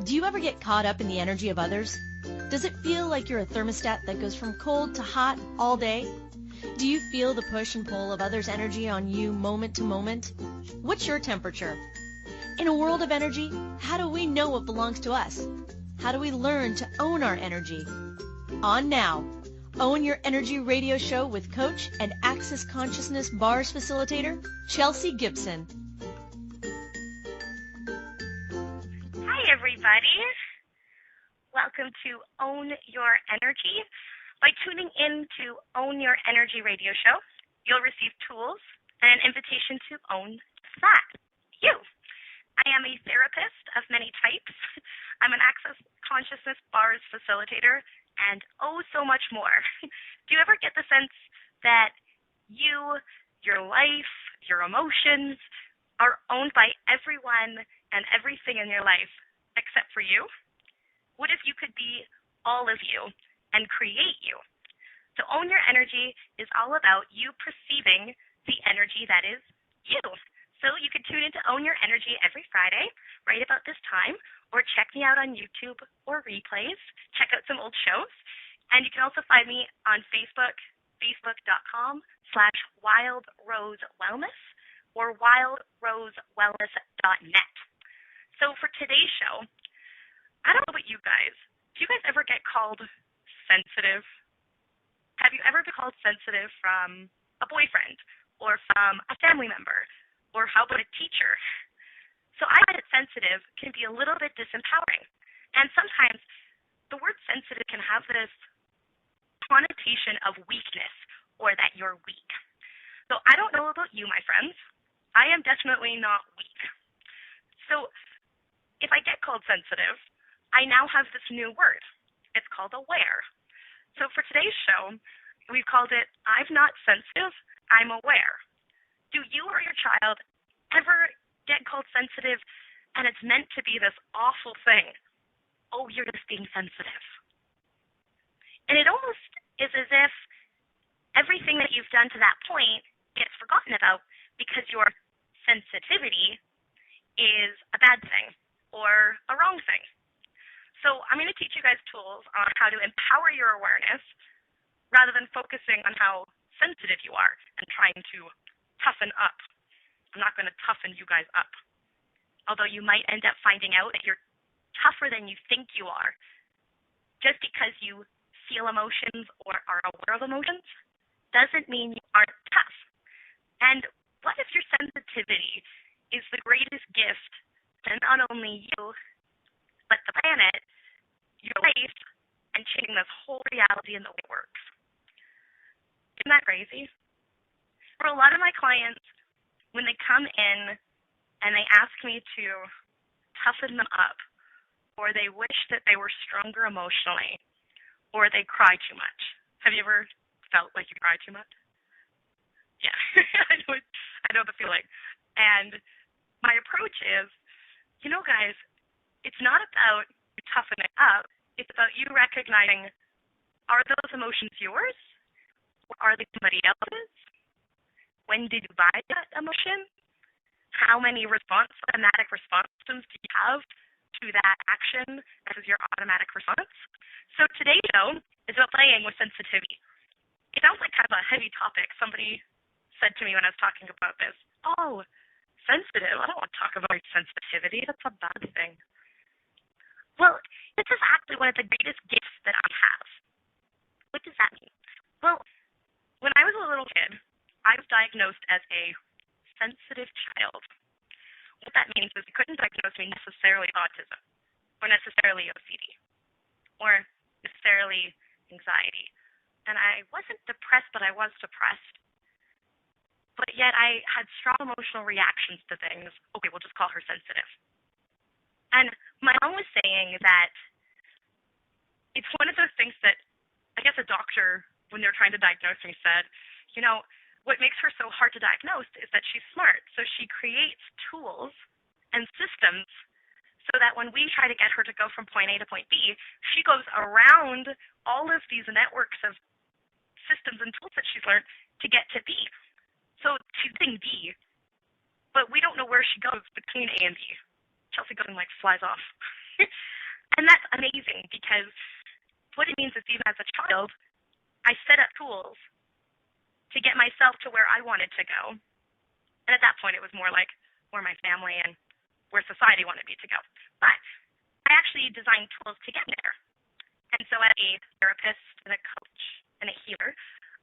Do you ever get caught up in the energy of others? Does it feel like you're a thermostat that goes from cold to hot all day? Do you feel the push and pull of others' energy on you moment to moment? What's your temperature? In a world of energy, how do we know what belongs to us? How do we learn to own our energy? On now, Own Your Energy radio show with coach and Access Consciousness Bars facilitator, Chelsea Gibson. Hi, everybody. Welcome to Own Your Energy. By tuning in to Own Your Energy radio show, you'll receive tools and an invitation to own that, you. I am a therapist of many types. I'm an Access Consciousness Bars facilitator, and oh, so much more. Do you ever get the sense that you, your life, your emotions are owned by everyone and everything in your life except for you? What if you could be all of you and create you? So Own Your Energy is all about you perceiving the energy that is you. So you can tune into Own Your Energy every Friday, right about this time, or check me out on YouTube or replays. Check out some old shows. And you can also find me on Facebook, facebook.com/wildrosewellness or wildrosewellness.net. So for today's show, I don't know about you guys. Do you guys ever get called sensitive? Have you ever been called sensitive from a boyfriend or from a family member? Or how about a teacher? So I find that sensitive can be a little bit disempowering. And sometimes the word sensitive can have this connotation of weakness or that you're weak. So I don't know about you, my friends. I am definitely not weak. So if I get called sensitive, I now have this new word. It's called aware. So for today's show, we've called it I'm Not Sensitive, I'm Aware. Do you or your child ever get called sensitive and it's meant to be this awful thing? Oh, you're just being sensitive. And it almost is as if everything that you've done to that point gets forgotten about because your sensitivity is a bad thing or a wrong thing. So I'm going to teach you guys tools on how to empower your awareness rather than focusing on how sensitive you are and trying to toughen up. I'm not going to toughen you guys up. Although you might end up finding out that you're tougher than you think you are. Just because you feel emotions or are aware of emotions doesn't mean you aren't tough. And what if your sensitivity is the greatest gift to not only you, but the planet, your life, and changing this whole reality and the way it works? Isn't that crazy? For a lot of my clients, when they come in and they ask me to toughen them up, or they wish that they were stronger emotionally, or they cry too much. Have you ever felt like you cry too much? Yeah, I know the feeling. And my approach is, guys, it's not about you toughening up. It's about you recognizing, are those emotions yours? Or are they somebody else's? When did you buy that emotion? How many automatic response systems do you have to that action that is your automatic response? So today's show is about playing with sensitivity. It sounds like kind of a heavy topic. Somebody said to me when I was talking about this, oh, sensitive? I don't want to talk about sensitivity. That's a bad thing. Well, this is actually one of the greatest gifts that I have. What does that mean? Well, when I was a little kid, I was diagnosed as a sensitive child. What that means is they couldn't diagnose me necessarily autism, or necessarily OCD, or necessarily anxiety. And I wasn't depressed, but I was depressed. But yet I had strong emotional reactions to things. Okay, we'll just call her sensitive. And my mom was saying that it's one of those things that I guess a doctor, when they were trying to diagnose me, said, what makes her so hard to diagnose is that she's smart. So she creates tools and systems so that when we try to get her to go from point A to point B, she goes around all of these networks of systems and tools that she's learned to get to B. So she's getting B, but we don't know where she goes between A and B. Chelsea goes and flies off. And that's amazing because what it means is even as a child, I set up tools to get myself to where I wanted to go. And at that point, it was more like where my family and where society wanted me to go. But I actually designed tools to get me there. And so as a therapist and a coach and a healer,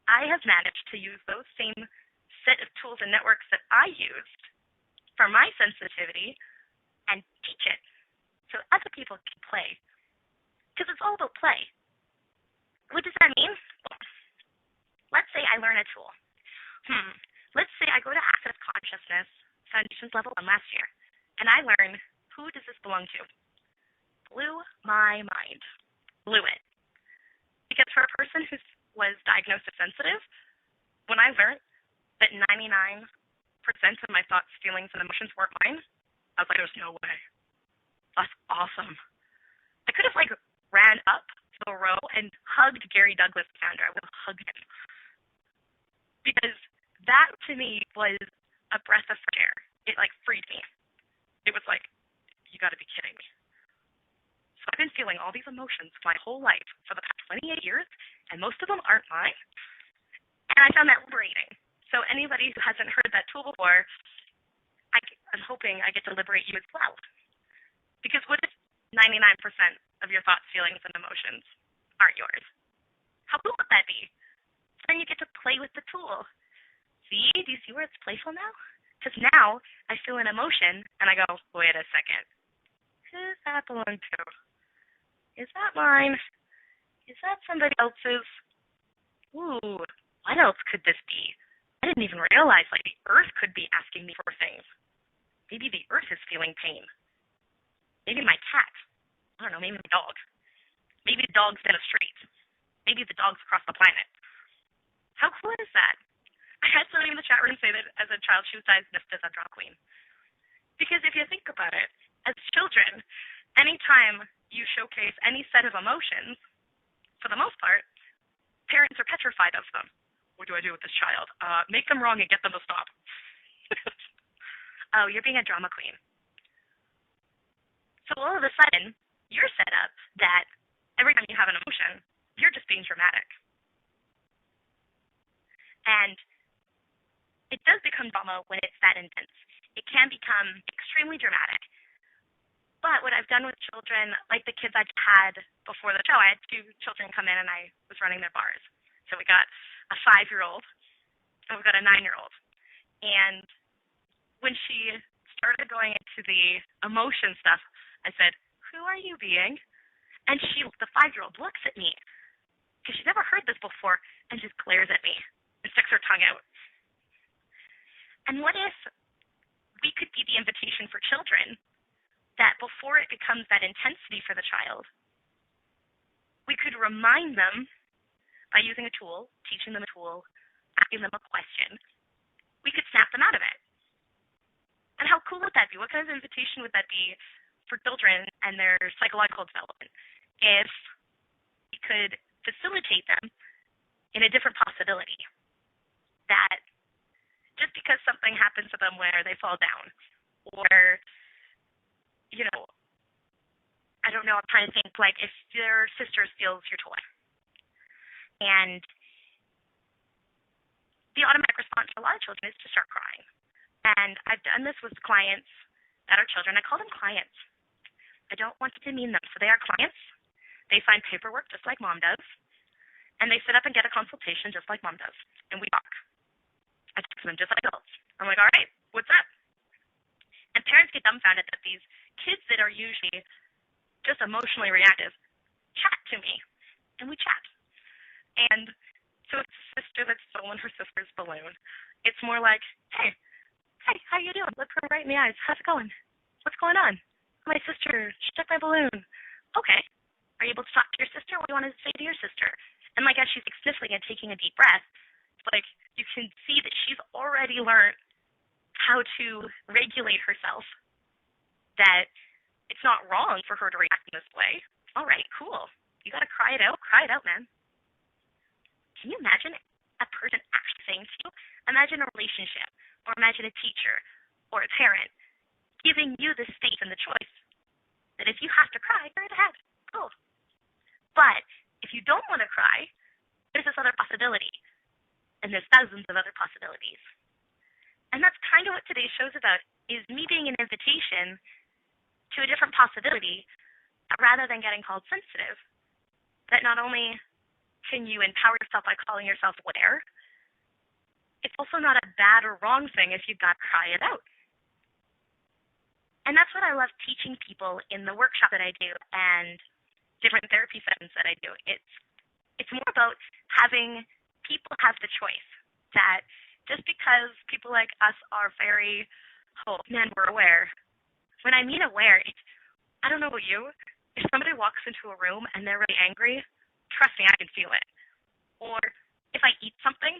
I have managed to use those same set of tools and networks that I used for my sensitivity and teach it so other people can play. Because it's all about play. What does that mean? Well, let's say I learn a tool. Let's say I go to Access Consciousness Foundations Level 1 last year, and I learn, who does this belong to? Blew my mind. Blew it. Because for a person who was diagnosed as sensitive, when I learned that 99% of my thoughts, feelings, and emotions weren't mine, I was like, there's no way. That's awesome. I could have ran up to the row and hugged Gary Douglas founder. I would have hugged him. Because that to me was a breath of fresh air. It freed me. It was like, you got to be kidding me. So I've been feeling all these emotions my whole life for the past 28 years, and most of them aren't mine. And I found that liberating. So anybody who hasn't heard that tool before, I'm hoping I get to liberate you as well. Because what if 99% of your thoughts, feelings, and emotions aren't yours? How cool would that be? So then you get to play with the tool. See? Do you see where it's playful now? Because now I feel an emotion, and I go, wait a second. Who does that belong to? Is that mine? Is that somebody else's? Ooh, what else could this be? I didn't even realize the earth could be asking me for things. Maybe the earth is feeling pain. Maybe my cat. I don't know, maybe my dog. Maybe the dog's in a street. Maybe the dog's across the planet. How cool is that? I had somebody in the chat room say that as a child she was diagnosed as a drama queen. Because if you think about it, as children, anytime you showcase any set of emotions, for the most part, parents are petrified of them. What do I do with this child? Make them wrong and get them to stop. Oh, you're being a drama queen. So all of a sudden, you're set up that every time you have an emotion, you're just being dramatic. And it does become drama when it's that intense. It can become extremely dramatic. But what I've done with children, like the kids I had before the show, I had 2 children come in and I was running their bars. So we got a 5-year-old and we got a 9-year-old. And when she started going into the emotion stuff, I said, who are you being? And the 5-year-old looks at me because she's never heard this before and just glares at me and sticks her tongue out. And what if we could be the invitation for children that before it becomes that intensity for the child, we could remind them by using a tool, teaching them a tool, asking them a question, we could snap them out of it. And how cool would that be? What kind of invitation would that be for children and their psychological development if we could facilitate them in a different possibility? That just because something happens to them where they fall down or I don't know, I'm trying to think if your sister steals your toy and the automatic response for a lot of children is to start crying. And I've done this with clients that are children. I call them clients. I don't want to demean them. So they are clients. They sign paperwork just like mom does. And they sit up and get a consultation just like mom does. And we talk. I talk to them just like adults. I'm like, all right, what's up? And parents get dumbfounded that these kids that are usually just emotionally reactive chat to me. And we chat. And so it's a sister that's stolen her sister's balloon. It's more like, hey, how you doing? Look her right in the eyes. How's it going? What's going on? My sister, she took my balloon. Okay. Are you able to talk to your sister? What do you want to say to your sister? And as she's sniffling and taking a deep breath, you can see that she's already learned how to regulate herself, that it's not wrong for her to react in this way. All right, cool. You got to cry it out. Cry it out, man. Can you imagine a person actually saying to you? Imagine a relationship, or imagine a teacher or a parent giving you the space and the choice that if you have to cry, go right ahead. Cool. But if you don't want to cry, there's this other possibility. And there's thousands of other possibilities. And that's kind of what today's show's about, is me being an invitation to a different possibility rather than getting called sensitive. That not only can you empower yourself by calling yourself aware, it's also not a bad or wrong thing if you've got to cry it out. And that's what I love teaching people in the workshop that I do and different therapy sessions that I do. It's more about having people have the choice, that just because people like us are very, we're aware. When I mean aware, I don't know about you, if somebody walks into a room and they're really angry, trust me, I can feel it. Or if I eat something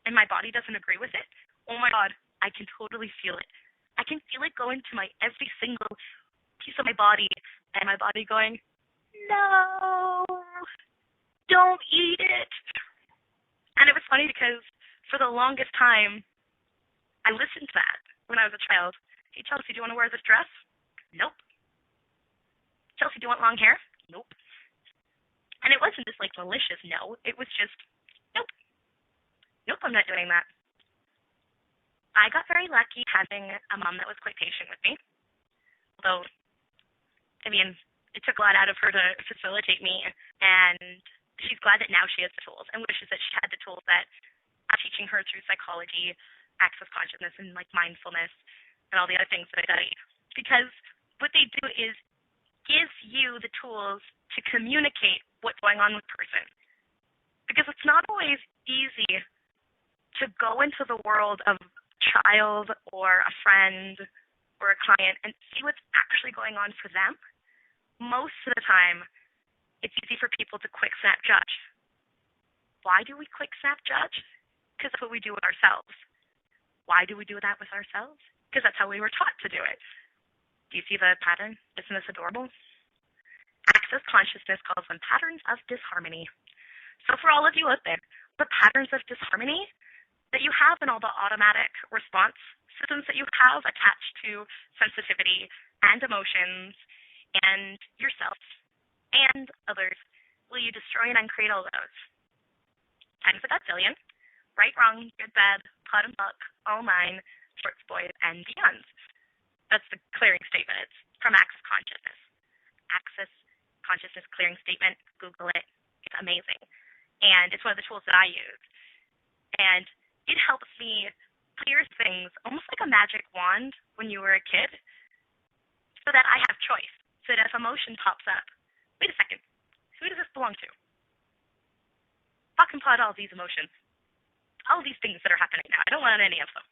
and my body doesn't agree with it, oh my God, I can totally feel it. I can feel it go into my every single piece of my body, and my body going, no, don't eat it. And it was funny because for the longest time, I listened to that when I was a child. Hey, Chelsea, do you want to wear this dress? Nope. Chelsea, do you want long hair? Nope. And it wasn't just like malicious no. It was just, nope. Nope, I'm not doing that. I got very lucky having a mom that was quite patient with me. Although, it took a lot out of her to facilitate me, and she's glad that now she has the tools and wishes that she had the tools that I'm teaching her through psychology, access consciousness, and like mindfulness, and all the other things that I study. Because what they do is give you the tools to communicate what's going on with the person. Because it's not always easy to go into the world of child or a friend or a client and see what's actually going on for them. Most of the time, it's easy for people to quick snap judge. Why do we quick snap judge? Because that's what we do with ourselves. Why do we do that with ourselves? Because that's how we were taught to do it. Do you see the pattern? Isn't this adorable? Access consciousness calls them patterns of disharmony. So for all of you out there, the patterns of disharmony that you have in all the automatic response systems that you have attached to sensitivity and emotions and yourself and others, will you destroy and uncreate all those? Times a gazillion, right, wrong, good, bad, pot and buck, all nine, shorts, boys, and beyonds. That's the clearing statement. It's from Access Consciousness. Access Consciousness clearing statement, Google it. It's amazing. And it's one of the tools that I use. And it helps me clear things almost like a magic wand when you were a kid, so that I have choice. So that if emotion pops up, wait a second, who does this belong to? Fuck and pot all these emotions. All these things that are happening now. I don't want any of them.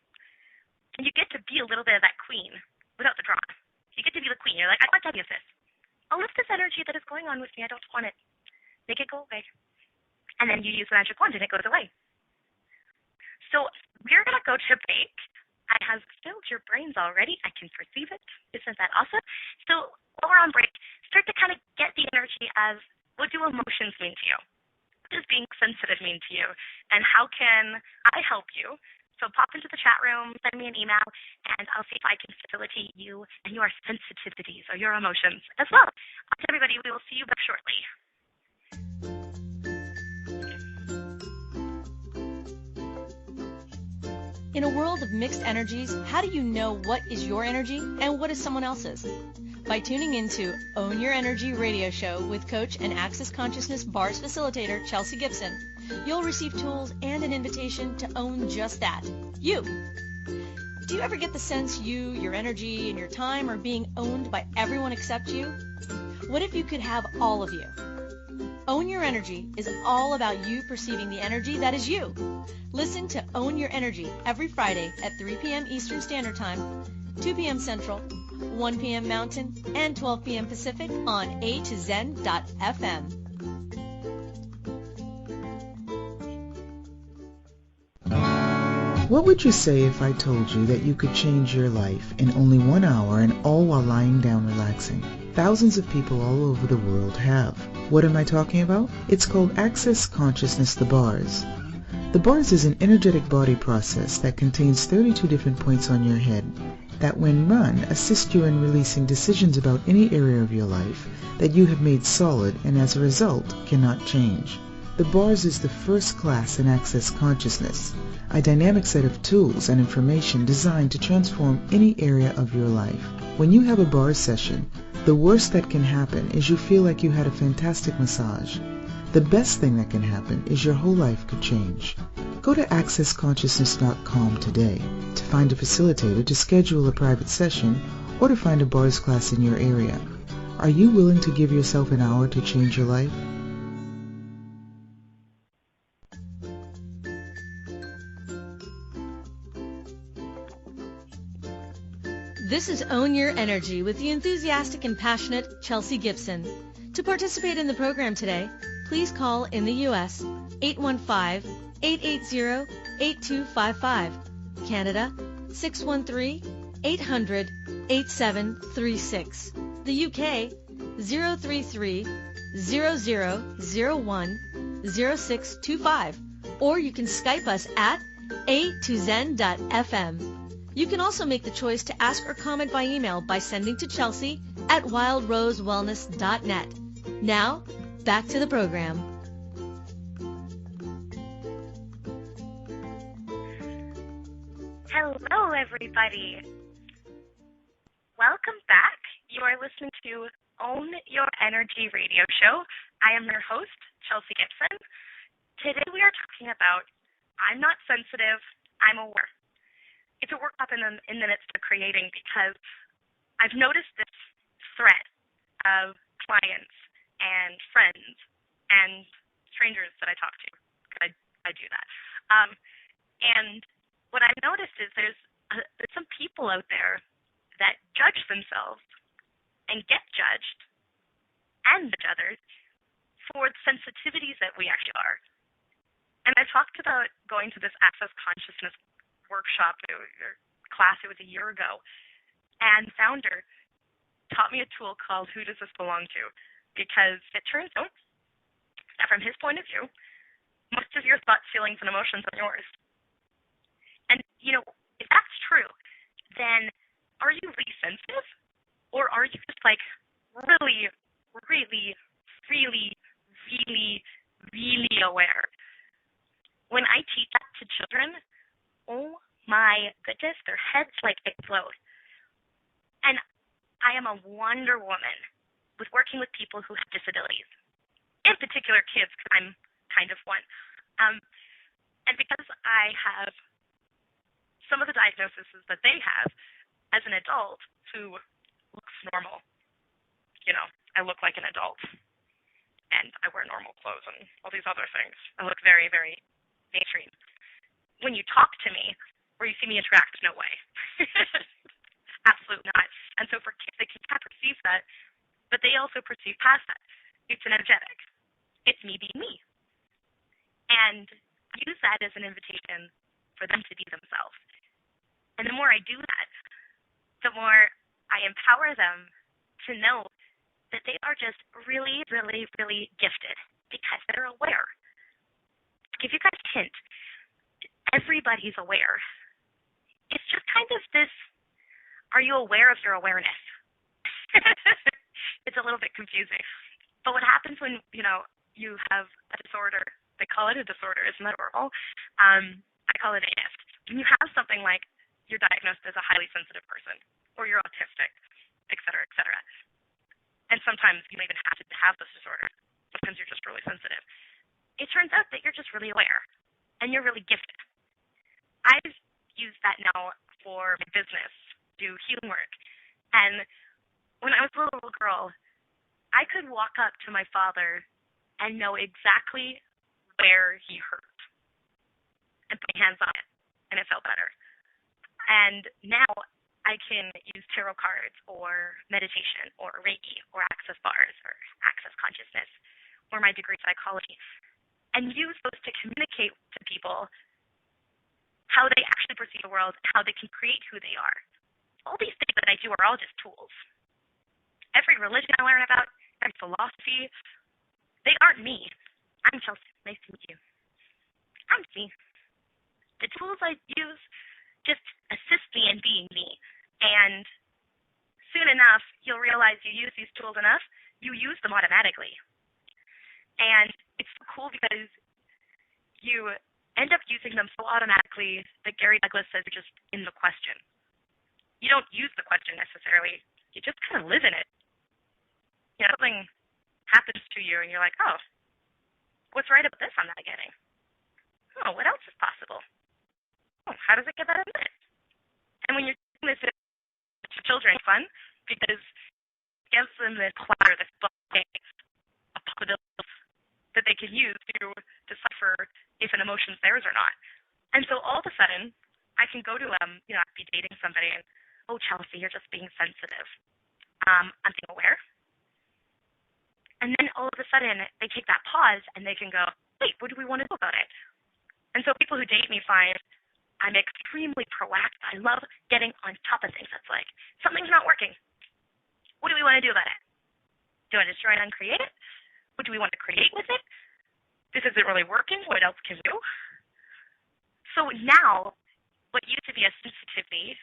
And you get to be a little bit of that queen without the drama. You get to be the queen. You're like, I want any of this. I'll lift this energy that is going on with me. I don't want it. Make it go away. And then you use the magic wand and it goes away. So we're going to go to break. I have filled your brains already. I can perceive it. Isn't that awesome? So while we're on break, start to kind of get the energy of, what do emotions mean to you? What does being sensitive mean to you? And how can I help you? So pop into the chat room, send me an email, and I'll see if I can facilitate you and your sensitivities or your emotions as well. Everybody, we will see you back shortly. In a world of mixed energies, how do you know what is your energy and what is someone else's? By tuning into Own Your Energy radio show with coach and Access Consciousness Bars facilitator Chelsea Gibson, you'll receive tools and an invitation to own just that, you. Do you ever get the sense you, your energy, and your time are being owned by everyone except you? What if you could have all of you? Own Your Energy is all about you perceiving the energy that is you. Listen to Own Your Energy every Friday at 3 p.m. Eastern Standard Time, 2 p.m. Central, 1 p.m. Mountain, and 12 p.m. Pacific on A2Zen.fm. What would you say if I told you that you could change your life in only 1 hour and all while lying down relaxing? Thousands of people all over the world have. What am I talking about? It's called Access Consciousness, the Bars. The Bars is an energetic body process that contains 32 different points on your head. that when run assist you in releasing decisions about any area of your life that you have made solid and as a result cannot change. The bars is the first class in Access Consciousness, a dynamic set of tools and information designed to transform any area of your life. When you have a bars session, the worst that can happen is you feel like you had a fantastic massage. The best thing that can happen is your whole life could change. Go to accessconsciousness.com today to find a facilitator to schedule a private session or to find a bars class in your area. Are you willing to give yourself an hour to change your life? This is Own Your Energy with the enthusiastic and passionate Chelsea Gibson. To participate in the program today, please call in the U.S. 815-880-8255, Canada 613-800-8736, the UK 033-0001-0625, or you can Skype us at a2zen.fm. You can also make the choice to ask or comment by email by sending to Chelsea at wildrosewellness.net. Now, back to the program. Hello, everybody. Welcome back. You are listening to Own Your Energy radio show. I am your host, Chelsea Gibson. Today we are talking about I'm not sensitive, I'm aware. It's a workshop in the midst of creating because I've noticed this thread of clients and friends and strangers that I talk to, because I do that. And what I've noticed is there's some people out there that judge themselves and get judged and judge others for the sensitivities that we actually are. And I talked about going to this Access Consciousness workshop or class, it was a year ago, and founder taught me a tool called Who Does This Belong To? Because it turns out that from his point of view, most of your thoughts, feelings, and emotions are yours. And, if that's true, then are you really sensitive? Or are you just like really, really, really, really, really aware? When I teach that to children, oh my goodness, their heads like explode. And I am a Wonder Woman with working with people who have disabilities, in particular kids, because I'm kind of one. And because I have some of the diagnoses that they have as an adult who looks normal. I look like an adult, and I wear normal clothes and all these other things. I look very, very mainstream. When you talk to me or you see me interact, no way. Absolutely not. And so for kids, they can't perceive that, but they also perceive past that. It's energetic. It's me being me. And use that as an invitation for them to be themselves. And the more I do that, the more I empower them to know that they are just really, really, really gifted because they're aware. To give you guys a hint, everybody's aware. It's just kind of this, are you aware of your awareness? It's a little bit confusing. But what happens when, you have a disorder, they call it a disorder, isn't that horrible? I call it a gift. When you have something like you're diagnosed as a highly sensitive person, or you're autistic, et cetera, et cetera. And sometimes you may even have to have this disorder. Sometimes you're just really sensitive. It turns out that you're just really aware, and you're really gifted. I've used that now for my business, do healing work. And when I was a little girl, I could walk up to my father and know exactly where he hurt and put my hands on it, and it felt better. And now I can use tarot cards or meditation or Reiki or access bars or access consciousness or my degree in psychology and use those to communicate to people how they actually perceive the world, how they can create who they are. All these things that I do are all just tools. Every religion I learn about, every philosophy, they aren't me. I'm Chelsea. Nice to meet you. I'm me. The tools I use just assist me in being me. And soon enough, you'll realize you use these tools enough, you use them automatically. And it's so cool because you end up using them so automatically that Gary Douglas says you're just in the question. You don't use the question necessarily. You just kind of live in it. Something happens to you and you're like, oh, what's right about this I'm not getting? Oh, what else is possible? Oh, how does it get better than this? And when you're doing this to children, it's fun because it gives them this clutter, this bucket of possibilities that they can use to decipher if an emotion's theirs or not. And so all of a sudden, I can go to I'd be dating somebody and, oh, Chelsea, you're just being sensitive. I'm being aware. And then all of a sudden, they take that pause and they can go, wait, what do we want to do about it? And so people who date me find I'm extremely proactive. I love getting on top of things. That's like, something's not working. What do we want to do about it? Do I destroy it and uncreate it? What do we want to create with it? This isn't really working. What else can we do? So now, what used to be a sensitivity,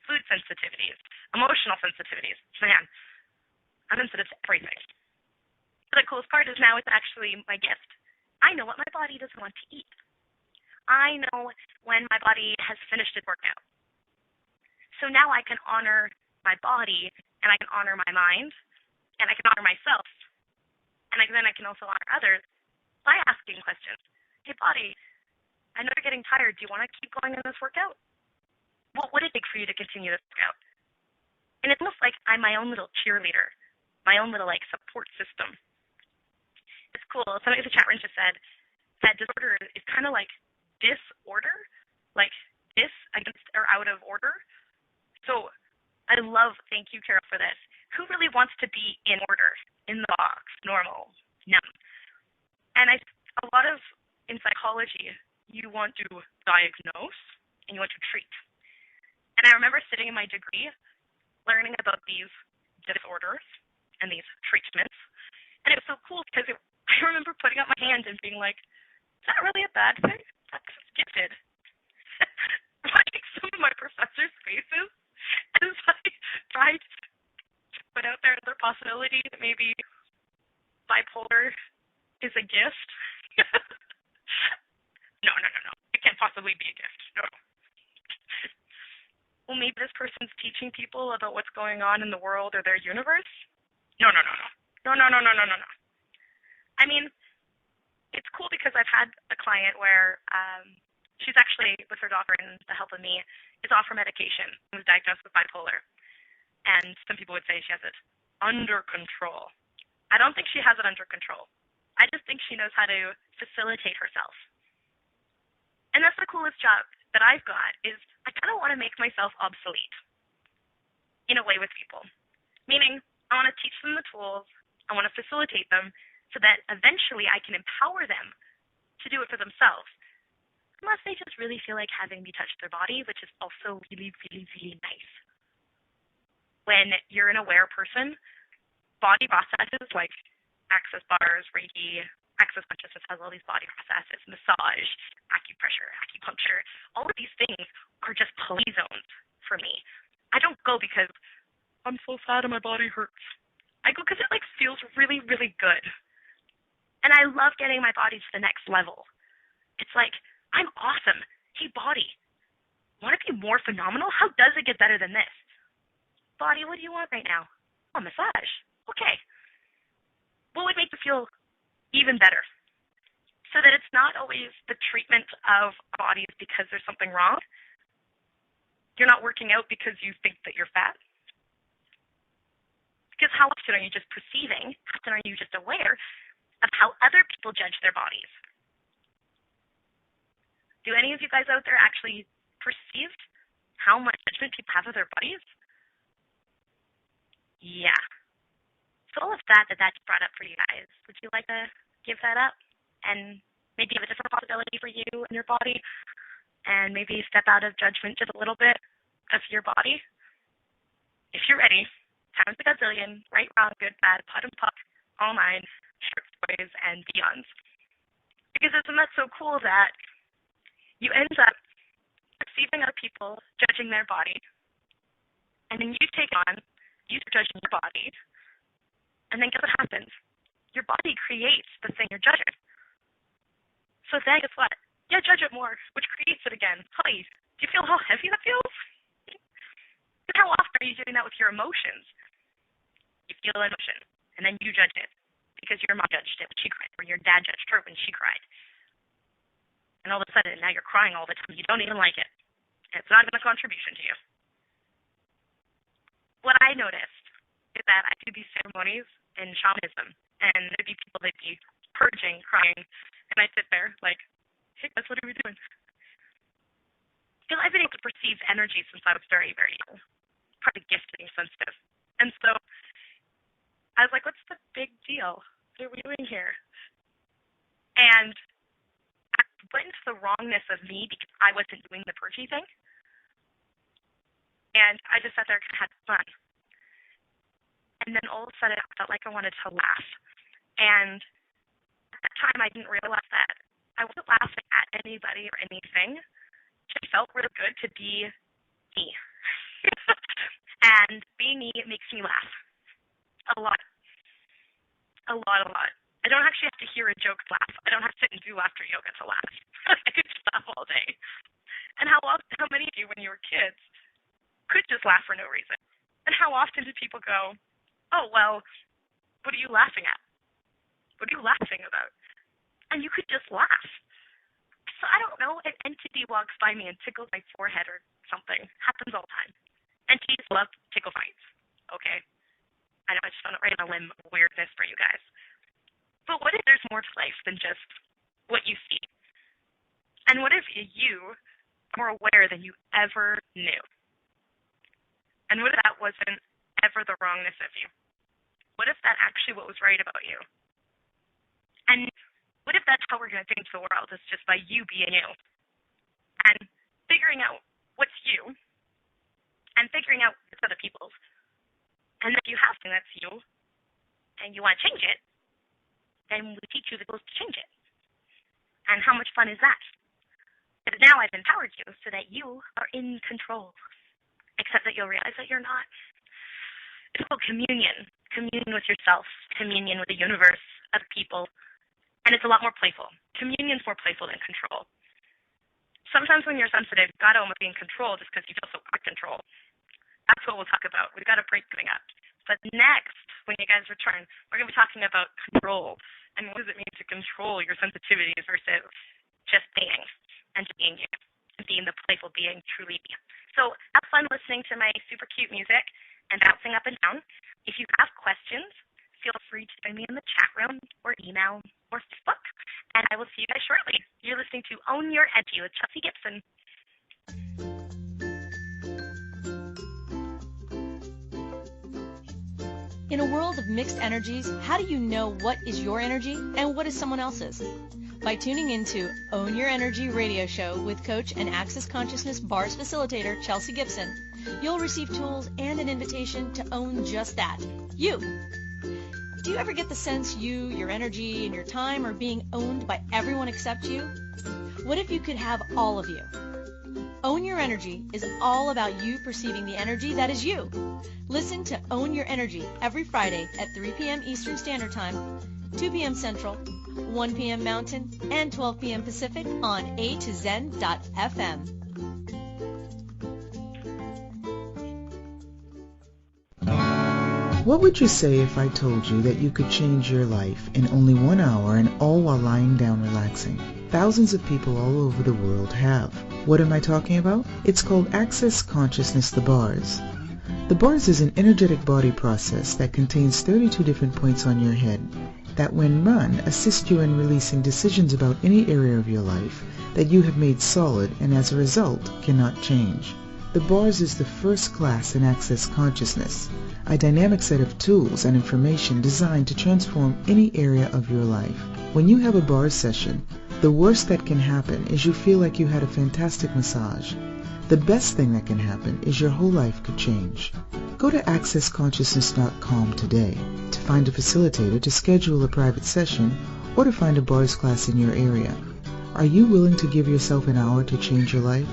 food sensitivities, emotional sensitivities, man, I'm sensitive to everything. But the coolest part is now it's actually my gift. I know what my body doesn't want to eat. I know when my body has finished its workout. So now I can honor my body, and I can honor my mind, and I can honor myself, and then I can also honor others by asking questions. Hey, body, I know you're getting tired. Do you want to keep going in this workout? What would it take for you to continue this workout? And it's almost like I'm my own little cheerleader, my own little support system. It's cool. Somebody in the chat room just said that disorder is kind of like disorder, like dis against or out of order. So I love, thank you, Carol, for this. Who really wants to be in order, in the box, normal? No. And a lot of, in psychology, you want to diagnose and you want to treat. And I remember sitting in my degree learning about these disorders and these treatments. And it was so cool because I remember putting up my hand and being like, is that really a bad thing? That's gifted. Watching some of my professors' faces as I tried to put out there the possibility that maybe bipolar is a gift. No. It can't possibly be a gift. No. Well, maybe this person's teaching people about what's going on in the world or their universe? No. I mean, it's cool because I've had a client where she's actually, with her doctor and the help of me, is off her medication and was diagnosed with bipolar. And some people would say she has it under control. I don't think she has it under control. I just think she knows how to facilitate herself. And that's the coolest job that I've got is I kind of want to make myself obsolete in a way with people. Meaning, I want to teach them the tools, I want to facilitate them so that eventually I can empower them to do it for themselves. Unless they just really feel like having me touch their body, which is also really, really, really nice. When you're an aware person, body processes like access bars, Reiki, Access Consciousness has all these body processes, massage, acupressure, acupuncture. All of these things are just play zones for me. I don't go because I'm so sad and my body hurts. I go because it feels really, really good. And I love getting my body to the next level. It's like, I'm awesome. Hey, body, want to be more phenomenal? How does it get better than this? Body, what do you want right now? Oh, massage. Okay. What would make you feel even better? So that it's not always the treatment of bodies because there's something wrong. You're not working out because you think that you're fat. Because how often are you just perceiving? How often are you just aware of how other people judge their bodies? Do any of you guys out there actually perceive how much judgment people have of their bodies? Yeah. So all of that's brought up for you guys. Would you like to give that up and maybe have a different possibility for you and your body and maybe step out of judgment just a little bit of your body? If you're ready, times a gazillion, right, wrong, good, bad, pot and puck, all nine, shirts, boys, and beyonds. Because isn't that so cool that you end up perceiving other people judging their body, And then you start judging your body, and then guess what happens? Your body creates the thing you're judging. So then guess what? Yeah, judge it more, which creates it again. Honey, do you feel how heavy that feels? And how often are you doing that with your emotions? You feel an emotion, and then you judge it because your mom judged it when she cried, or your dad judged her when she cried. And all of a sudden, now you're crying all the time. You don't even like it. It's not even a contribution to you. What I noticed is that I do these ceremonies in shamanism, and there'd be people that'd be purging, crying, and I sit there like, hey guys, what are we doing? Because I've been able to perceive energy since I was very, very young. Part of the gift being sensitive. And so I was like, what's the big deal? What are we doing here? And I went into the wrongness of me because I wasn't doing the purgy thing. And I just sat there and had fun. And then all of a sudden, I felt like I wanted to laugh. And at that time, I didn't realize that I wasn't laughing at anybody or anything. It just felt really good to be me. And being me makes me laugh. A lot. A lot. I don't actually have to hear a joke to laugh. I don't have to sit and do laughter yoga to laugh. I could just laugh all day. And how many of you, when you were kids, could just laugh for no reason? And how often did people go, oh, well, what are you laughing at? What are you laughing about? And you could just laugh. So I don't know, an entity walks by me and tickles my forehead or something. Happens all the time. Entities love tickle fights. Okay? I know I just found it right on a limb of weirdness for you guys. But what if there's more to life than just what you see? And what if you are more aware than you ever knew? And what if that wasn't ever the wrongness of you? What if that actually what was right about you? And what if that's how we're going to change the world, is just by you being you? And figuring out what's you, and figuring out what's other people's. And if you have something that's you, and you want to change it, then we teach you the tools to change it. And how much fun is that? Because now I've empowered you so that you are in control. Except that you'll realize that you're not. It's called communion. Communion with yourself. Communion with the universe of people. And it's a lot more playful. Communion's more playful than control. Sometimes when you're sensitive, you've got to almost be in control just because you feel so out of control. That's what we'll talk about. We've got a break coming up. But next, when you guys return, we're going to be talking about control. And what does it mean to control your sensitivities versus just being and just being you. And being the playful being, truly be. So have fun listening to my super cute music and bouncing up and down. If you have questions, feel free to join me in the chat room or email or Facebook. And I will see you guys shortly. You're listening to Own Your Energy with Chelsea Gibson. In a world of mixed energies, how do you know what is your energy and what is someone else's? By tuning into Own Your Energy radio show with coach and Access Consciousness Bars facilitator Chelsea Gibson, you'll receive tools and an invitation to own just that, you. Do you ever get the sense you, your energy, and your time are being owned by everyone except you? What if you could have all of you? Own Your Energy is all about you perceiving the energy that is you. Listen to Own Your Energy every Friday at 3 p.m. Eastern Standard Time, 2 p.m. Central, 1 p.m. Mountain, and 12 p.m. Pacific on A2Zen.fm. What would you say if I told you that you could change your life in only 1 hour and all while lying down relaxing? Thousands of people all over the world have. What am I talking about? It's called Access Consciousness, the bars. The bars is an energetic body process that contains 32 different points on your head that when run assist you in releasing decisions about any area of your life that you have made solid and as a result cannot change. The bars is the first class in Access Consciousness, a dynamic set of tools and information designed to transform any area of your life. When you have a bars session, the worst that can happen is you feel like you had a fantastic massage. The best thing that can happen is your whole life could change. Go to accessconsciousness.com today to find a facilitator to schedule a private session or to find a bars class in your area. Are you willing to give yourself an hour to change your life?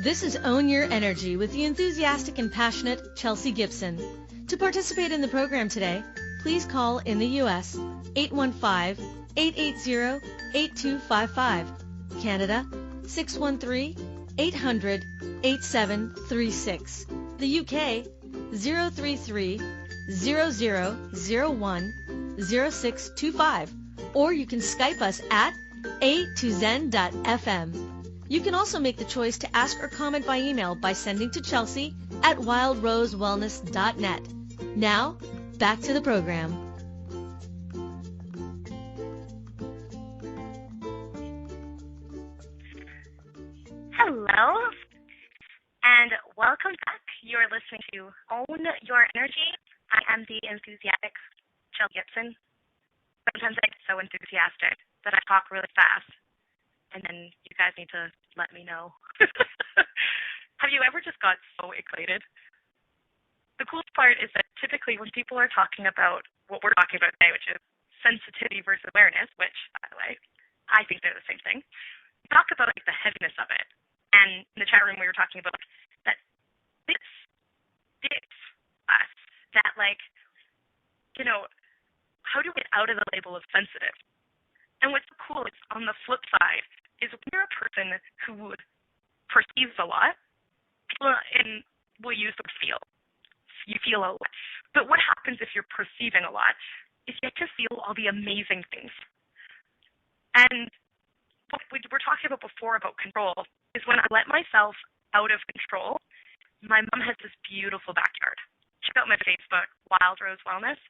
This is Own Your Energy with the enthusiastic and passionate Chelsea Gibson. To participate in the program today, please call in the U.S. 815-880-8255. Canada, 613-800-8736. The UK, 033-0001-0625. Or you can Skype us at a2zen.fm. You can also make the choice to ask or comment by email by sending to Chelsea at wildrosewellness.net. Now, back to the program. Hello, and welcome back. You are listening to Own Your Energy. I am the enthusiastic Chelsea Gibson. Sometimes I get so enthusiastic that I talk really fast, and then you guys need to let me know. Have you ever just got so excited? The coolest part is that typically when people are talking about what we're talking about today, which is sensitivity versus awareness, which, by the way, I think they're the same thing, we talk about like the heaviness of it. And in the chat room we were talking about that this us, that like, you know, how do we get out of the label of sensitive? And what's cool is on the flip side is when you're a person who perceives a lot, people will use the feel. You feel a lot. But what happens if you're perceiving a lot is you get to feel all the amazing things. And what we were talking about before about control is when I let myself out of control. My mom has this beautiful backyard. Check out my Facebook, Wild Rose Wellness,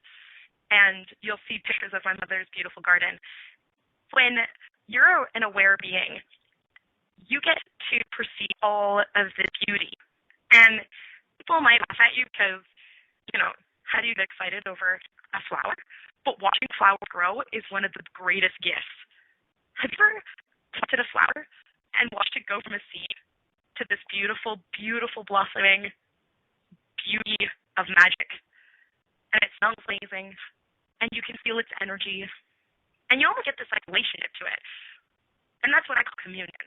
and you'll see pictures of my mother's beautiful garden. When you're an aware being, you get to perceive all of the beauty. And people might laugh at you because, you know, how do you get excited over a flower? But watching flowers grow is one of the greatest gifts. Have you ever planted a flower and watched it go from a seed to this beautiful, beautiful blossoming beauty of magic? And it smells amazing, and you can feel its energy, and you almost get this like relationship to it. And that's what I call communion,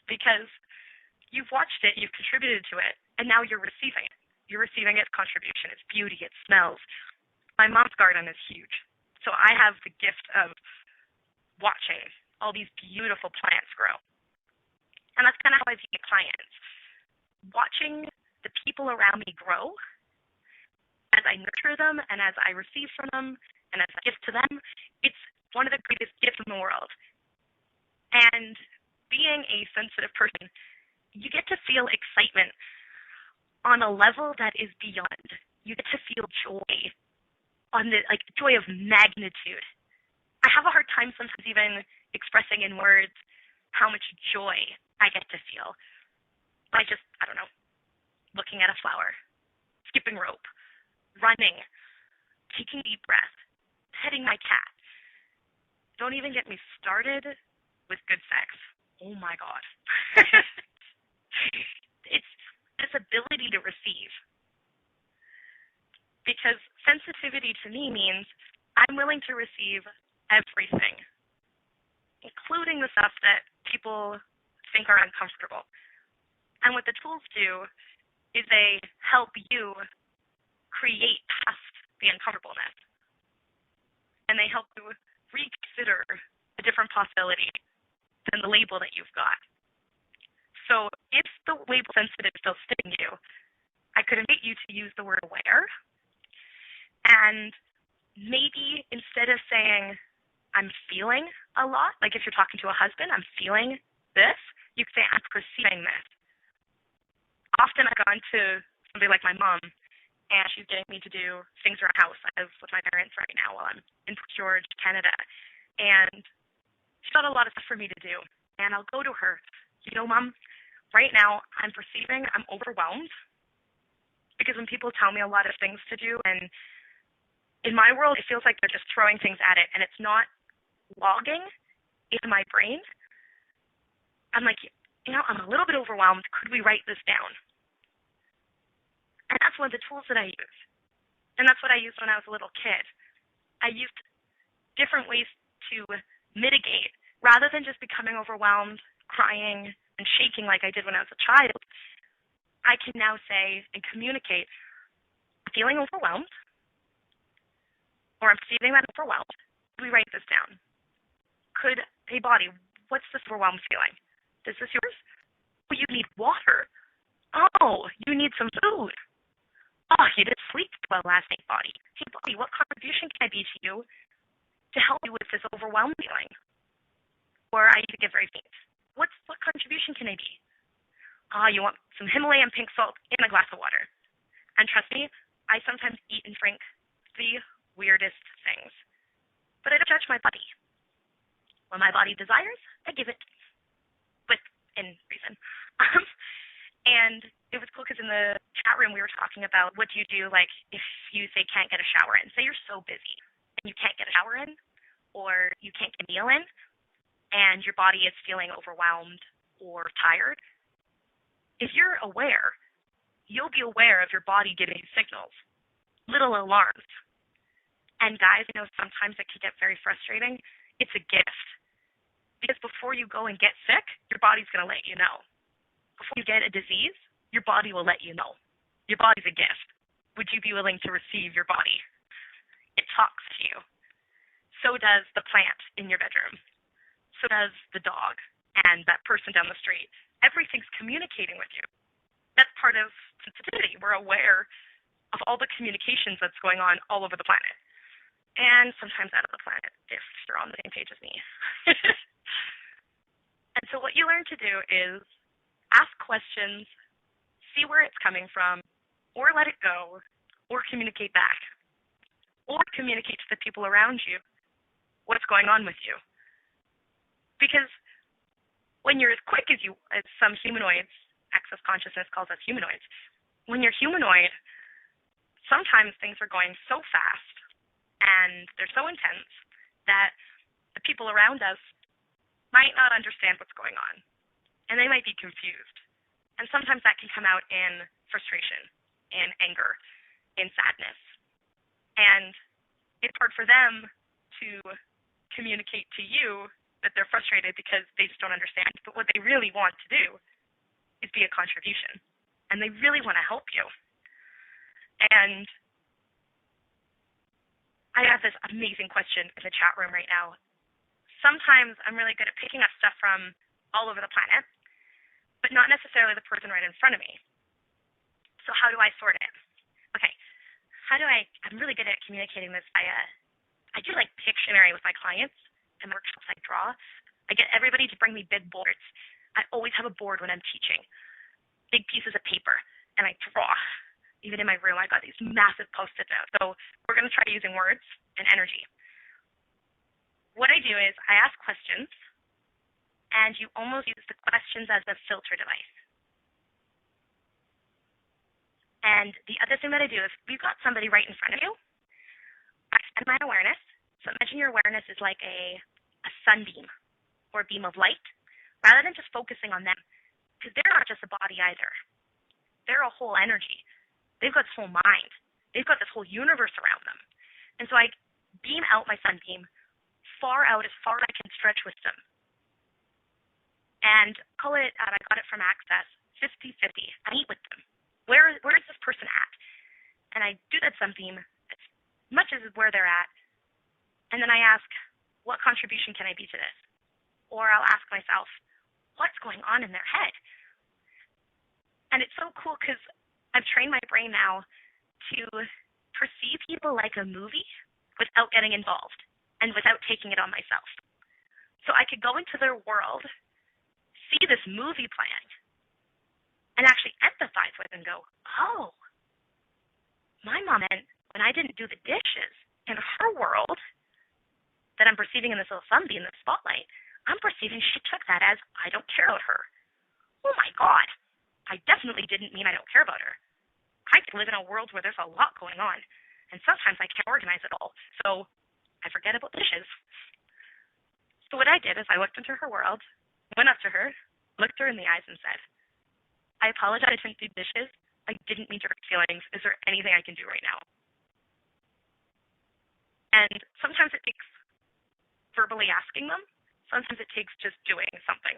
because you've watched it, you've contributed to it, and now you're receiving it. You're receiving its contribution, its beauty, its smells. My mom's garden is huge, so I have the gift of watching all these beautiful plants grow. And that's kind of how I view clients. Watching the people around me grow as I nurture them and as I receive from them and as I give to them, it's one of the greatest gifts in the world. And being a sensitive person, you get to feel excitement on a level that is beyond. You get to feel joy on the joy of magnitude. I have a hard time sometimes even expressing in words how much joy I get to feel by just, I don't know, looking at a flower, skipping rope, running, taking deep breath, petting my cat. Don't even get me started with good sex. Oh my God. It's this ability to receive. Because sensitivity to me means I'm willing to receive everything, including the stuff that people think are uncomfortable. And what the tools do is they help you create past the uncomfortableness. And they help you reconsider a different possibility than the label that you've got. So if the label sensitive is still sticking you, I could invite you to use the word aware. And maybe instead of saying, I'm feeling a lot, like if you're talking to a husband, I'm feeling this, you could say, I'm perceiving this. Often I've gone to somebody like my mom, and she's getting me to do things around the house. I live with my parents right now while I'm in Prince George, Canada. And she's got a lot of stuff for me to do. And I'll go to her, you know, Mom, right now I'm perceiving I'm overwhelmed. Because when people tell me a lot of things to do, and in my world, it feels like they're just throwing things at it, and it's not logging in my brain. I'm like, you know, I'm a little bit overwhelmed. Could we write this down? And that's one of the tools that I use. And that's what I used when I was a little kid. I used different ways to mitigate rather than just becoming overwhelmed, crying, and shaking like I did when I was a child, I can now say and communicate, feeling overwhelmed, or I'm perceiving that overwhelmed. We write this down. Hey body, what's this overwhelmed feeling? Is this yours? Oh, you need water. Oh, you need some food. Oh, you didn't sleep well last night, body. Hey body, what contribution can I be to you to help you with this overwhelmed feeling? Or I even get very faint. What contribution can I be? You want some Himalayan pink salt in a glass of water. And trust me, I sometimes eat and drink the weirdest things. But I don't judge my body. When my body desires, I give it within reason. And it was cool because in the chat room we were talking about what do you do like if you say can't get a shower in. Say you're so busy and you can't get a shower in or you can't get a meal in and your body is feeling overwhelmed or tired. If you're aware, you'll be aware of your body giving you signals, little alarms. And guys, sometimes it can get very frustrating. It's a gift. Because before you go and get sick, your body's going to let you know. Before you get a disease, your body will let you know. Your body's a gift. Would you be willing to receive your body? It talks to you. So does the plant in your bedroom. So does the dog and that person down the street. Everything's communicating with you. That's part of sensitivity. We're aware of all the communications that's going on all over the planet. And sometimes out of the planet, if you're on the same page as me. And so what you learn to do is ask questions, see where it's coming from, or let it go, or communicate back, or communicate to the people around you what's going on with you. Because when you're as quick as some humanoids, access consciousness calls us humanoids, when you're humanoid, sometimes things are going so fast and they're so intense that the people around us might not understand what's going on, and they might be confused. And sometimes that can come out in frustration, in anger, in sadness. And it's hard for them to communicate to you that they're frustrated because they just don't understand. But what they really want to do is be a contribution, and they really want to help you. And I have this amazing question in the chat room right now. Sometimes I'm really good at picking up stuff from all over the planet, but not necessarily the person right in front of me. So how do I sort it? Okay, I'm really good at communicating this via, I do like Pictionary with my clients and workshops I draw. I get everybody to bring me big boards. I always have a board when I'm teaching, big pieces of paper, and I draw. Even in my room, I got these massive Post-it notes. So we're going to try using words and energy. What I do is I ask questions, and you almost use the questions as a filter device. And the other thing that I do is we've got somebody right in front of you. I extend my awareness. So imagine your awareness is like a sunbeam or a beam of light, rather than just focusing on them. Because they're not just a body either. They're a whole energy. They've got this whole mind. They've got this whole universe around them. And so I beam out my sunbeam far out as far as I can stretch with them. And call it, I got it from Access, 50-50. I meet with them. Where is this person at? And I do that sunbeam as much as where they're at. And then I ask, what contribution can I be to this? Or I'll ask myself, what's going on in their head? And it's so cool because I've trained my brain now to perceive people like a movie without getting involved and without taking it on myself. So I could go into their world, see this movie playing, and actually empathize with and go, oh, my mom meant when I didn't do the dishes in her world that I'm perceiving in this little sunbeam, in the spotlight, I'm perceiving she took that as I don't care about her. Oh my God, I definitely didn't mean I don't care about her. I live in a world where there's a lot going on, and sometimes I can't organize it all, so I forget about dishes. So what I did is I looked into her world, went up to her, looked her in the eyes, and said, I apologize, I didn't do dishes. I didn't mean to hurt feelings. Is there anything I can do right now? And sometimes it takes verbally asking them. Sometimes it takes just doing something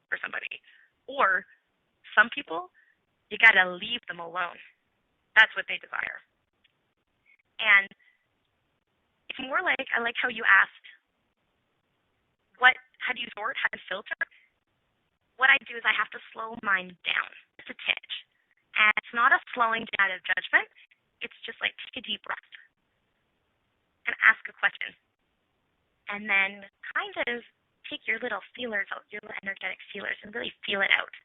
for somebody. Or some people, you got to leave them alone. That's what they desire. And it's more like, I like how you asked, how do you sort, how to filter? What I do is I have to slow mine down just a titch. And it's not a slowing down out of judgment. It's just like take a deep breath and ask a question. And then kind of take your little feelers out, your little energetic feelers, and really feel it out.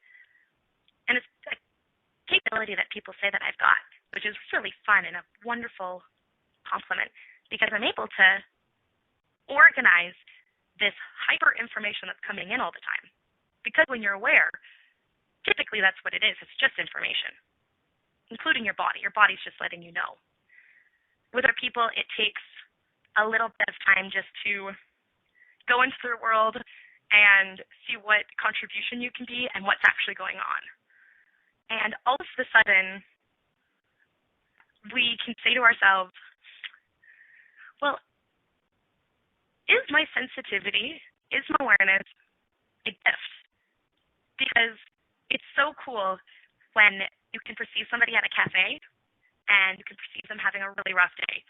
And it's a capability that people say that I've got, which is really fun and a wonderful compliment because I'm able to organize this hyper information that's coming in all the time. Because when you're aware, typically that's what it is. It's just information, including your body. Your body's just letting you know. With other people, it takes a little bit of time just to go into the world and see what contribution you can be and what's actually going on. And all of a sudden, we can say to ourselves, well, is my sensitivity, is my awareness a gift? Because it's so cool when you can perceive somebody at a cafe and you can perceive them having a really rough day.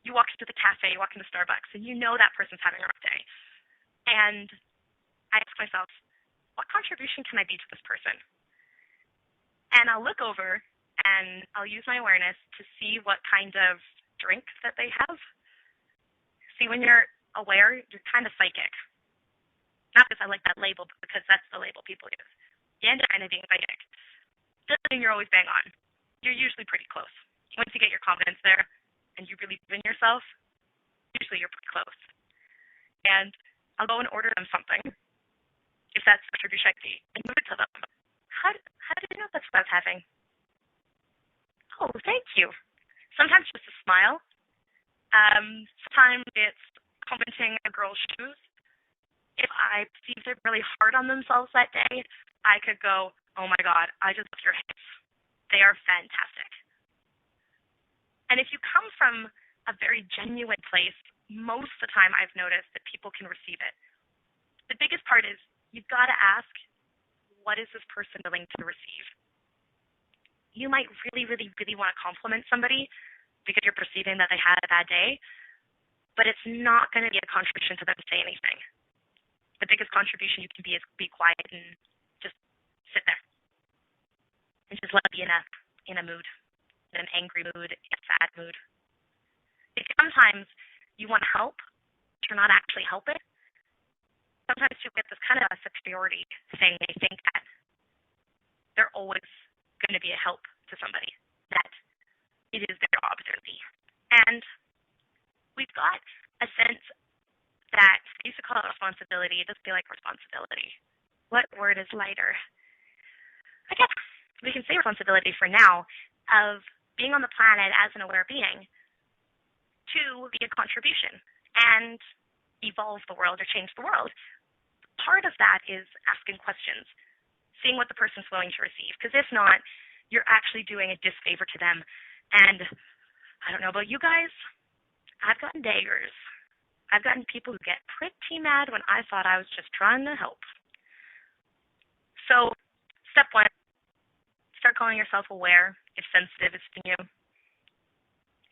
You walk into the cafe, you walk into Starbucks, and you know that person's having a rough day. And I ask myself, what contribution can I be to this person? And I'll look over and I'll use my awareness to see what kind of drink that they have. See, when you're aware, you're kind of psychic. Not because I like that label, but because that's the label people use. You end up kind of being psychic. Doesn't mean you're always bang on. You're usually pretty close. Once you get your confidence there and you really believe in yourself, usually you're pretty close. And I'll go and order them something, if that's the attribution I see, and give it to them. How did you know that's what I was having? Oh, thank you. Sometimes just a smile. Sometimes it's commenting a girl's shoes. If I perceive they're really hard on themselves that day, I could go, oh my God, I just love your hips. They are fantastic. And if you come from a very genuine place, most of the time I've noticed that people can receive it. The biggest part is you've got to ask, what is this person willing to receive? You might really, really, really want to compliment somebody because you're perceiving that they had a bad day, but it's not going to be a contribution to them to say anything. The biggest contribution you can be is be quiet and just sit there and just let it be in a mood, in an angry mood, in a sad mood. Because sometimes you want to help, but you're not actually helping. Sometimes people get this kind of a superiority thing. They think that they're always going to be a help to somebody, that it is their job to be. And we've got a sense that I used to call it responsibility. It doesn't feel like responsibility. What word is lighter? I guess we can say responsibility for now of being on the planet as an aware being to be a contribution and evolve the world or change the world. Part of that is asking questions, seeing what the person's willing to receive. Because if not, you're actually doing a disfavor to them. And I don't know about you guys, I've gotten daggers. I've gotten people who get pretty mad when I thought I was just trying to help. So, step one, start calling yourself aware if sensitive is sticking you.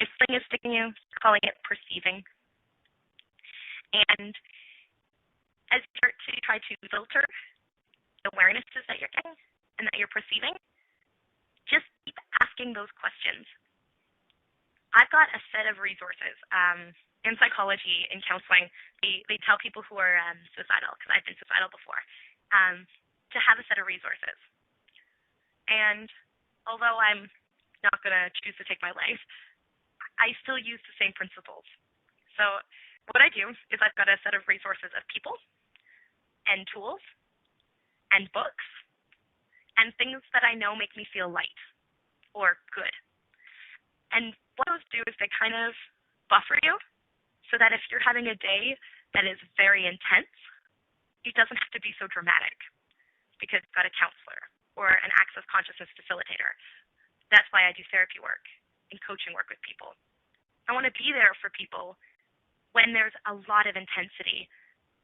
If something is sticking you, calling it perceiving. And as you start to try to filter the awarenesses that you're getting and that you're perceiving, just keep asking those questions. I've got a set of resources. In psychology, in counseling, they tell people who are suicidal, because I've been suicidal before, to have a set of resources. And although I'm not going to choose to take my life, I still use the same principles. So what I do is I've got a set of resources of people and tools and books and things that I know make me feel light or good. And what those do is they kind of buffer you so that if you're having a day that is very intense, it doesn't have to be so dramatic because you've got a counselor or an access consciousness facilitator. That's why I do therapy work and coaching work with people. I want to be there for people when there's a lot of intensity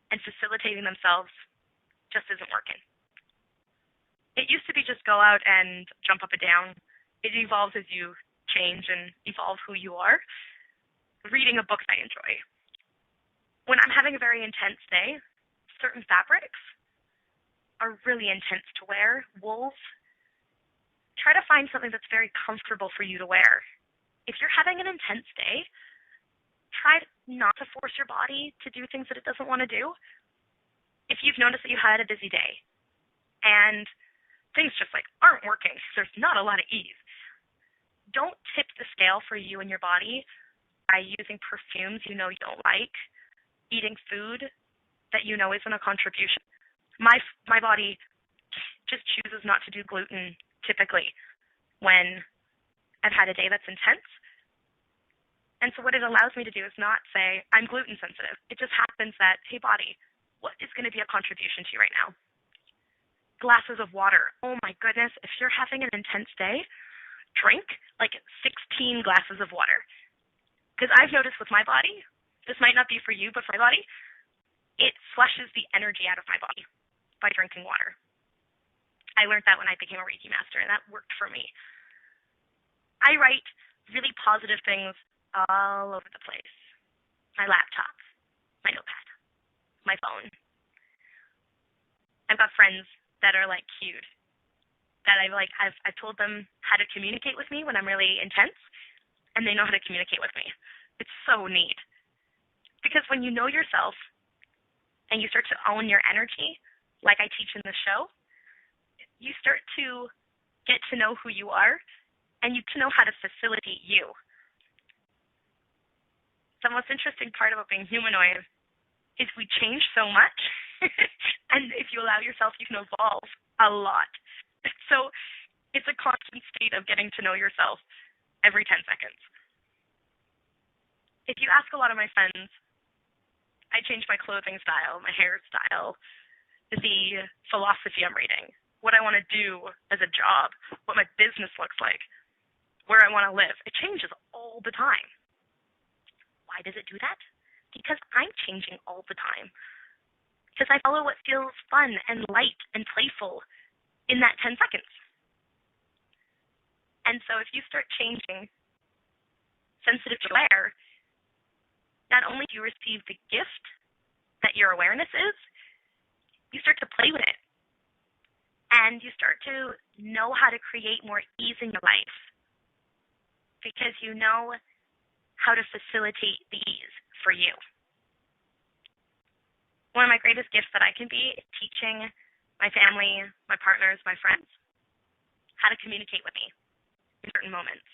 and facilitating themselves just isn't working. It used to be just go out and jump up and down. It evolves as you change and evolve who you are. Reading a book I enjoy. When I'm having a very intense day, certain fabrics are really intense to wear. Wools. Try to find something that's very comfortable for you to wear. If you're having an intense day, try not to force your body to do things that it doesn't want to do. If you've noticed that you had a busy day and things just aren't working, there's not a lot of ease, don't tip the scale for you and your body by using perfumes you know you don't like, eating food that you know isn't a contribution. My body just chooses not to do gluten typically when I've had a day that's intense. And so what it allows me to do is not say, I'm gluten sensitive. It just happens that, hey body, what is going to be a contribution to you right now? Glasses of water. Oh my goodness, if you're having an intense day, drink 16 glasses of water. Because I've noticed with my body, this might not be for you, but for my body, it flushes the energy out of my body by drinking water. I learned that when I became a Reiki master, and that worked for me. I write really positive things all over the place. My laptop, my notepad, my phone. I've got friends that are cute, that I've told them how to communicate with me when I'm really intense, and they know how to communicate with me. It's so neat. Because when you know yourself and you start to own your energy, like I teach in the show, you start to get to know who you are and you to know how to facilitate you. The most interesting part about being humanoid is we change so much. And if you allow yourself, you can evolve a lot. So it's a constant state of getting to know yourself every 10 seconds. If you ask a lot of my friends, I change my clothing style, my hairstyle, the philosophy I'm reading, what I want to do as a job, what my business looks like, where I want to live. It changes all the time. Why does it do that? Because I'm changing all the time. Because I follow what feels fun and light and playful in that 10 seconds. And so if you start changing sensitive to aware, not only do you receive the gift that your awareness is, you start to play with it. And you start to know how to create more ease in your life because you know how to facilitate the ease for you. One of my greatest gifts that I can be is teaching my family, my partners, my friends how to communicate with me in certain moments.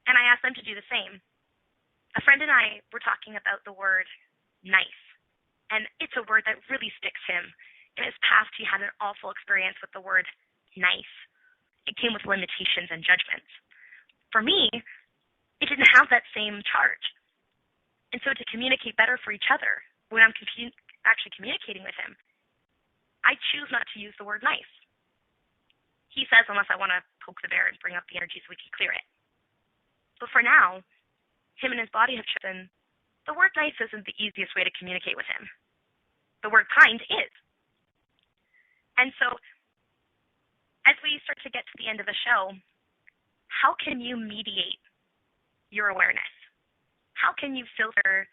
And I ask them to do the same. A friend and I were talking about the word nice, and it's a word that really sticks him. In his past, he had an awful experience with the word nice. It came with limitations and judgments. For me, it didn't have that same charge. And so to communicate better for each other, when I'm actually communicating with him, I choose not to use the word nice. He says, unless I want to poke the bear and bring up the energy so we can clear it. But for now, him and his body have chosen the word nice isn't the easiest way to communicate with him. The word kind is. And so, as we start to get to the end of the show, how can you mediate your awareness? How can you filter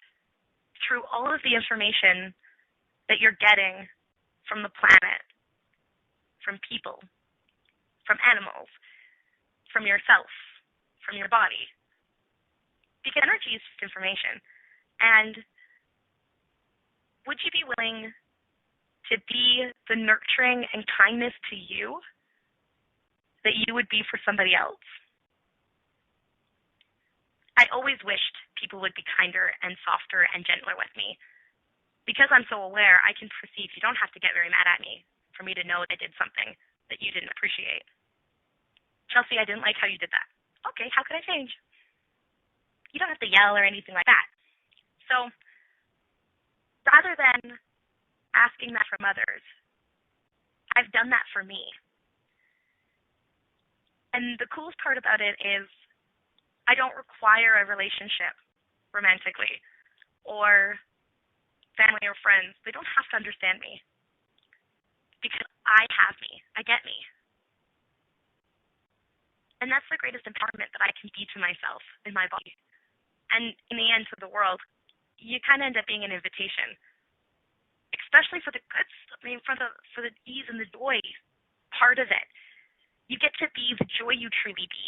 through all of the information that you're getting from the planet, from people, from animals, from yourself, from your body? Because energy is just information. And would you be willing to be the nurturing and kindness to you that you would be for somebody else? I always wished people would be kinder and softer and gentler with me. Because I'm so aware, I can perceive. You don't have to get very mad at me for me to know that I did something that you didn't appreciate. Chelsea, I didn't like how you did that. Okay, how could I change? You don't have to yell or anything like that. So rather than asking that from others, I've done that for me. And the coolest part about it is I don't require a relationship romantically or family or friends. They don't have to understand me because I have me. I get me. And that's the greatest empowerment that I can be to myself in my body. And in the end, to the world, you kind of end up being an invitation, especially for the good stuff, for the ease and the joy part of it. You get to be the joy you truly be.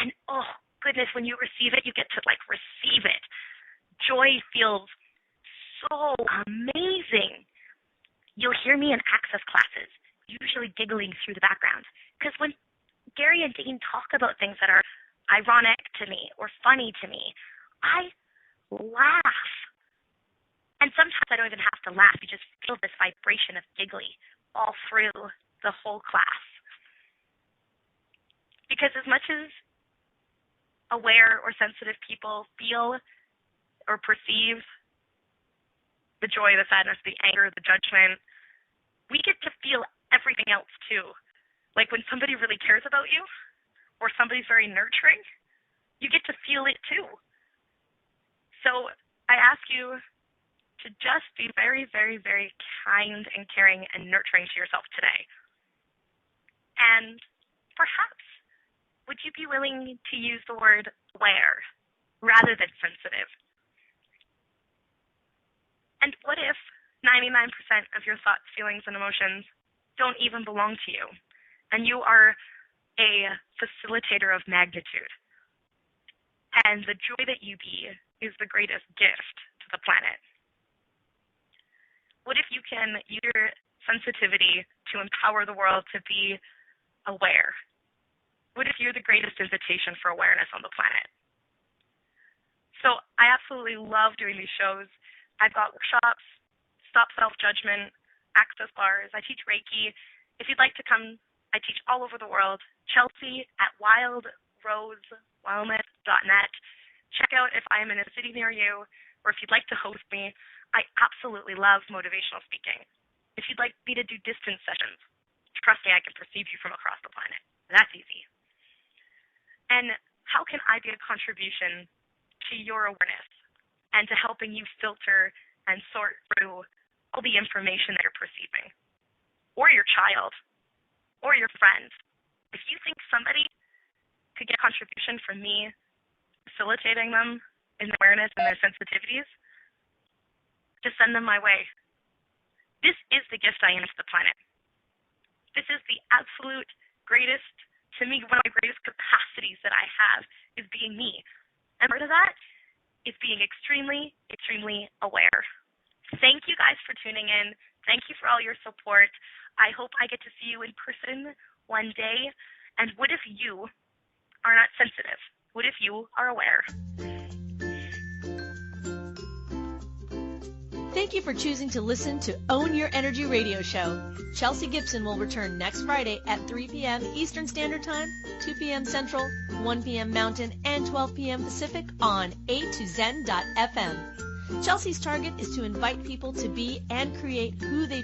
And oh, goodness, when you receive it, you get to receive it. Joy feels so amazing. You'll hear me in access classes, usually giggling through the background. Because when Gary and Dean talk about things that are ironic to me or funny to me, I laugh. And sometimes I don't even have to laugh. You just feel this vibration of giggly all through the whole class. Because as much as aware or sensitive people feel or perceive the joy, the sadness, the anger, the judgment, we get to feel everything else too. Like when somebody really cares about you or somebody's very nurturing, you get to feel it too. So I ask you to just be very, very, very kind and caring and nurturing to yourself today. And perhaps, would you be willing to use the word aware rather than sensitive? And what if 99% of your thoughts, feelings, and emotions don't even belong to you, and you are a facilitator of magnitude, and the joy that you be is the greatest gift to the planet? What if you can use your sensitivity to empower the world to be aware? What if you're the greatest invitation for awareness on the planet? So I absolutely love doing these shows. I've got workshops, Stop Self-Judgment, access bars. I teach Reiki. If you'd like to come, I teach all over the world. Chelsea at wildrosewellness.net. Check out if I'm in a city near you, or if you'd like to host me. I absolutely love motivational speaking. If you'd like me to do distance sessions, trust me, I can perceive you from across the planet. That's easy. And how can I be a contribution to your awareness and to helping you filter and sort through all the information that you're perceiving, or your child, or your friend? If you think somebody could get a contribution from me facilitating them in their awareness and their sensitivities, just send them my way. This is the gift I am to the planet. This is the absolute greatest, to me, one of my greatest capacities that I have is being me. And part of that is being extremely, extremely aware. Thank you guys for tuning in. Thank you for all your support. I hope I get to see you in person one day. And what if you are not sensitive? What if you are aware? Thank you for choosing to listen to Own Your Energy Radio Show. Chelsea Gibson will return next Friday at 3 p.m. Eastern Standard Time, 2 p.m. Central, 1 p.m. Mountain, and 12 p.m. Pacific on A2Zen.fm. Chelsea's target is to invite people to be and create who they